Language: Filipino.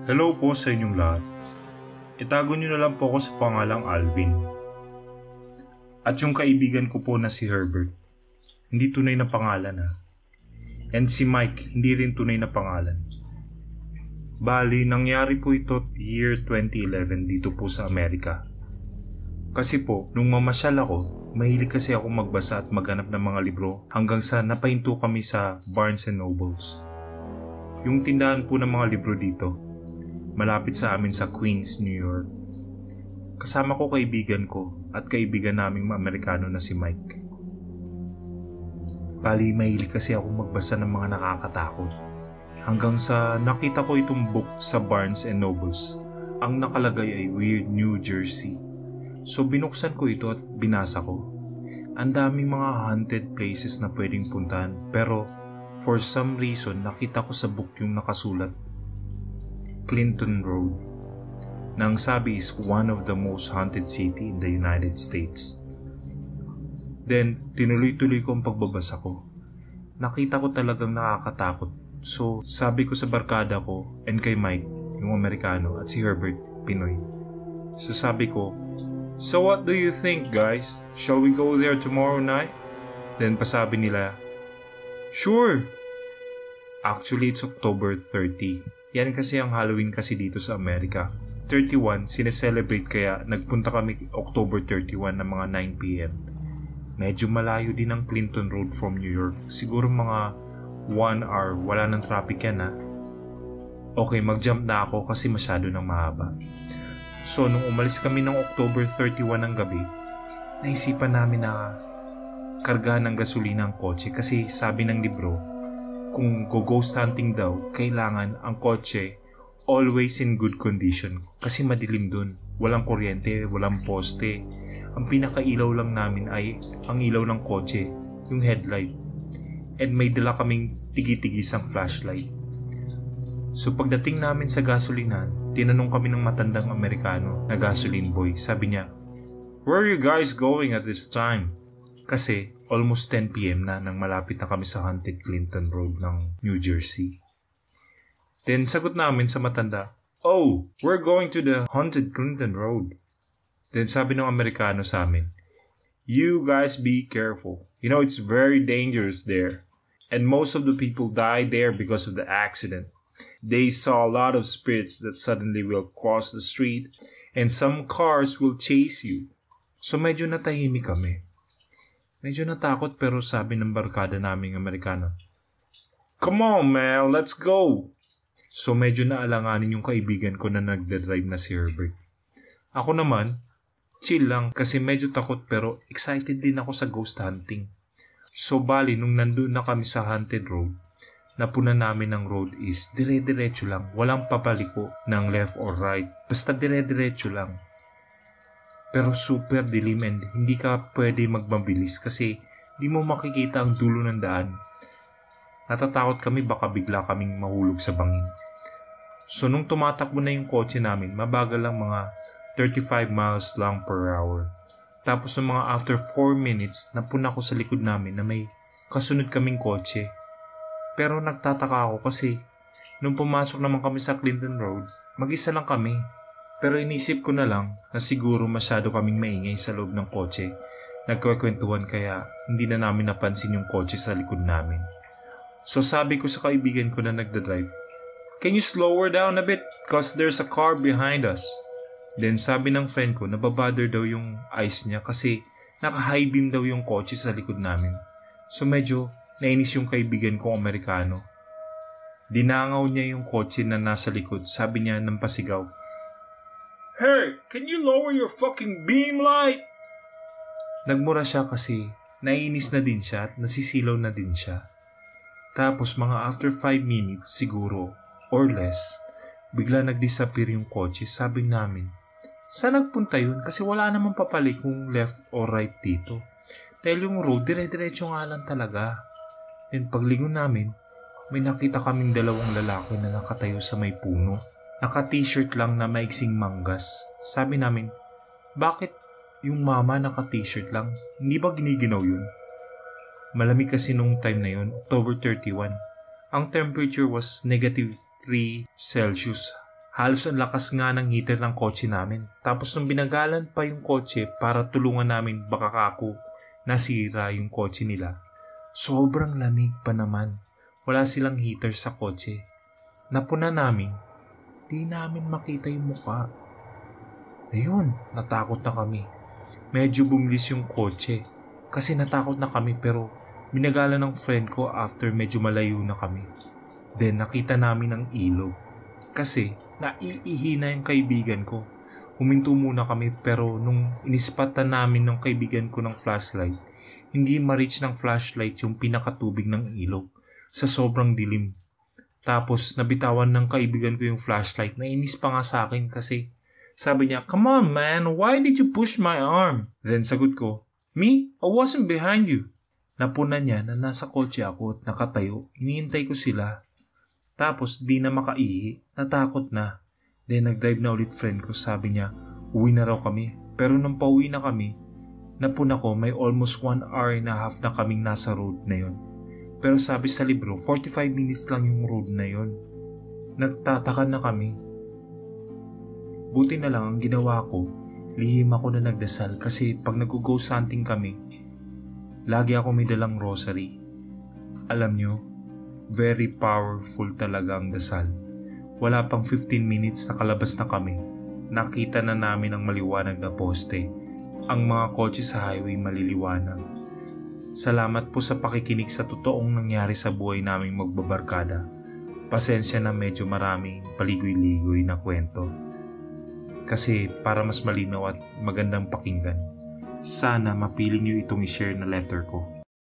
Hello po sa inyong lahat. Itago niyo na lang po ako sa pangalang Alvin. At yung kaibigan ko po na si Herbert, hindi tunay na pangalan ha. And si Mike, hindi rin tunay na pangalan. Bali, nangyari po ito year 2011 dito po sa Amerika. Kasi po, nung mamasyal ako, mahilig kasi ako magbasa at maghanap ng mga libro hanggang sa napahinto kami sa Barnes & Nobles. Yung tindahan po ng mga libro dito, malapit sa amin sa Queens, New York. Kasama ko kaibigan ko at kaibigan naming Amerikano na si Mike. Bali, mahilig kasi ako magbasa ng mga nakakatakot. Hanggang sa nakita ko itong book sa Barnes & Nobles. Ang nakalagay ay Weird New Jersey. So binuksan ko ito at binasa ko. Ang daming mga haunted places na pwedeng puntahan, pero for some reason nakita ko sa book yung nakasulat Clinton Road, na ang sabi is one of the most haunted city in the United States. Then, tinuloy-tuloy ko ang pagbabasa ko. Nakita ko talagang nakakatakot. So, sabi ko sa barkada ko and kay Mike, yung Amerikano, at si Herbert, Pinoy. So sabi ko, "So what do you think, guys? Shall we go there tomorrow night?" Then pasabi nila, "Sure!" Actually, it's October 30. Yan kasi ang Halloween kasi dito sa Amerika. 31, sineselebrate kaya nagpunta kami October 31 ng mga 9 p.m. Medyo malayo din ang Clinton Road from New York. Siguro mga 1 hour, wala ng traffic yan ha. Okay, mag-jump na ako kasi masyado nang mahaba. So, nung umalis kami ng October 31 ng gabi, naisipan namin na kargahan ng gasolina ang kotse kasi sabi ng libro, kung go-ghost hunting daw, kailangan ang kotse always in good condition kasi madilim dun. Walang kuryente, walang poste. Ang pinakailaw lang namin ay ang ilaw ng kotse, yung headlight. And may dala kaming tigi-tigisang flashlight. So pagdating namin sa gasolinan, tinanong kami ng matandang Amerikano na gasoline boy. Sabi niya, "Where are you guys going at this time?" Kasi almost 10 p.m. na nang malapit na kami sa haunted Clinton Road ng New Jersey. Then sagot namin sa matanda, "Oh, we're going to the haunted Clinton Road." Then sabi ng Amerikano sa amin, "You guys be careful. You know it's very dangerous there. And most of the people die there because of the accident. They saw a lot of spirits that suddenly will cross the street and some cars will chase you." So medyo natahimik kami. Medyo natakot pero sabi ng barkada naming Amerikano, "Come on man, let's go." So medyo naalanganin yung kaibigan ko na nagdadrive na si Herbert. Ako naman, chill lang kasi medyo takot pero excited din ako sa ghost hunting. So bali nung nandun na kami sa haunted road, napunan namin ng road is dire-diretso lang, walang papaliko ng left or right, basta dire-diretso lang. Pero super dilim and hindi ka pwede magmabilis kasi di mo makikita ang dulo ng daan. Natatakot kami baka bigla kaming mahulog sa bangin. So nung tumatakbo na yung kotse namin, mabagal lang mga 35 miles lang per hour. Tapos ng mga after 4 minutes, napuna ko sa likod namin na may kasunod kaming kotse. Pero nagtataka ako kasi nung pumasok naman kami sa Clinton Road, mag-isa lang kami. Pero inisip ko na lang na siguro masyado kaming maingay sa loob ng kotse. Nagkwekwentuhan kaya hindi na namin napansin yung kotse sa likod namin. So sabi ko sa kaibigan ko na nagdadrive, "Can you slow her down a bit? Cause there's a car behind us." Then sabi ng friend ko, nababother daw yung eyes niya kasi naka-high beam daw yung kotse sa likod namin. So medyo nainis yung kaibigan kong Amerikano. Dinangaw niya yung kotse na nasa likod. Sabi niya ng pasigaw, "Hey, can you lower your fucking beam light?" Nagmura siya kasi nainis na din siya at nasisilaw na din siya. Tapos mga after 5 minutes siguro or less, bigla nag-disappear yung kotse. Sabi namin, saan nagpunta yun? Kasi wala namang papalik kung left or right dito. Dahil yung road, dire-diretso nga lang talaga. And paglingon namin, may nakita kaming dalawang lalaki na nakatayo sa may puno. Naka-t-shirt lang na maiksing manggas. Sabi namin, bakit yung mama naka-t-shirt lang? Hindi ba giniginaw yun? Malamig kasi nung time na yun, October 31. Ang temperature was -3 Celsius Halos ang lakas nga ng heater ng kotse namin. Tapos nung binagalan pa yung kotse para tulungan namin baka kako nasira yung kotse nila. Sobrang lamig pa naman. Wala silang heater sa kotse. Napuna namin, di namin makita yung muka. Ayun, natakot na kami. Medyo bumilis yung kotse kasi natakot na kami pero binagalan ng friend ko after medyo malayo na kami. Then nakita namin ang ilog. Kasi naiihi na yung kaibigan ko. Huminto muna kami pero nung inispatan namin ng kaibigan ko ng flashlight, hindi ma-reach ng flashlight yung pinakatubig ng ilog sa sobrang dilim. Tapos nabitawan ng kaibigan ko yung flashlight. Nainis pa nga sa akin kasi sabi niya, "Come on man, why did you push my arm?" Then sagot ko, "Me? I wasn't behind you." Napuna niya na nasa kotse ako at nakatayo. Hinihintay ko sila. Tapos di na makaihi, natakot na. Then nag-drive na ulit friend ko, sabi niya, uwi na raw kami. Pero nung pauwi na kami, napuna ko may almost 1 hour and a half na kaming nasa road na yon. Pero sabi sa libro, 45 minutes lang yung road na yon. Nagtataka na kami. Buti na lang ang ginawa ko, lihim ako na nagdasal kasi pag nag-ghost hunting kami, lagi ako may dalang rosary. Alam nyo, very powerful talaga ang dasal. Wala pang 15 minutes na kalabas na kami. Nakita na namin ang maliwanag na poste. Ang mga kotse sa highway maliliwanag. Salamat po sa pakikinig sa totoong nangyari sa buhay naming magbabarkada. Pasensya na medyo maraming paligoy-ligoy na kwento. Kasi para mas malinaw at magandang pakinggan, sana mapili niyo itong i-share na letter ko.